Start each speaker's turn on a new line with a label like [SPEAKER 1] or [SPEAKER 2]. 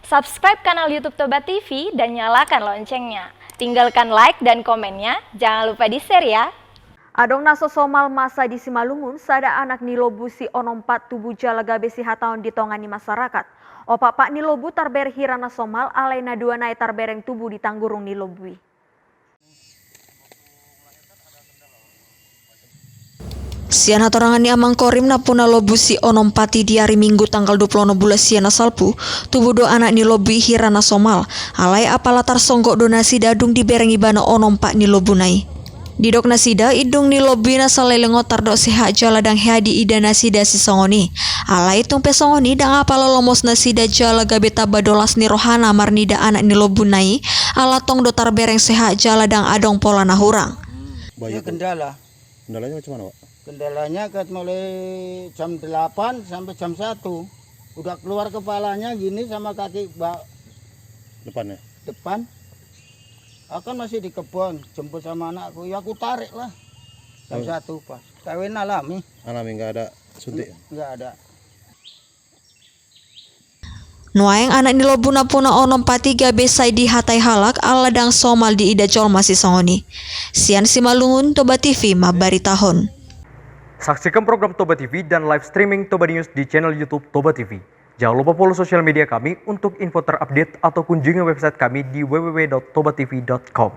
[SPEAKER 1] Subscribe kanal YouTube Toba TV dan nyalakan loncengnya. Tinggalkan like dan komennya, jangan lupa di-share ya.
[SPEAKER 2] Adong naso somal masa di Simalungun, sada anak nilobu si onompat tubuh jalaga besi hataon ditongani masyarakat. Opak pak nilobu tarber hirana somal alaina dua nai tarbereng tubuh di tanggurung nilobui.
[SPEAKER 3] Sian hatorangan ni amang korim napuna lobu si onompati di hari Minggu tanggal 26 bulan siana salpu tubuh do anak ni lobu hirana somal alai apalatar songgok donasi dadung di bereng ibana onompak ni lobu nai. Di dok nasida idung ni lobu na salelengo tardok sehat jala dang hadi ida nasida si songoni alai tumpe songoni dang apala lomos nasida jala gabeta badolas ni rohana marnida anak ni lobu nai alatong do tar bereng sehat jala dang adong pola nahurang.
[SPEAKER 4] Ya kendala.
[SPEAKER 5] Kendalanya macam mana, Pak?
[SPEAKER 4] Kendalanya mulai jam 8 sampai jam 1. Udah keluar kepalanya gini sama kaki
[SPEAKER 5] Depannya?
[SPEAKER 4] depan. Aku kan masih di kebun, jemput sama anakku. Ya aku tarik lah. Jam 1 pas. Kawin alami.
[SPEAKER 5] Alami, nggak ada suntik?
[SPEAKER 4] Nggak ada.
[SPEAKER 3] Nuaeng anak ni lobu napuna onom patiga besai di hatai halak aladang somal di ida col masih songoni. Sian Simalungun Toba TV mabari tahun.
[SPEAKER 6] Saksikan program Toba TV dan live streaming Toba News di channel YouTube Toba TV. Jangan lupa follow sosial media kami untuk info terupdate atau kunjungi website kami di www.tobatv.com.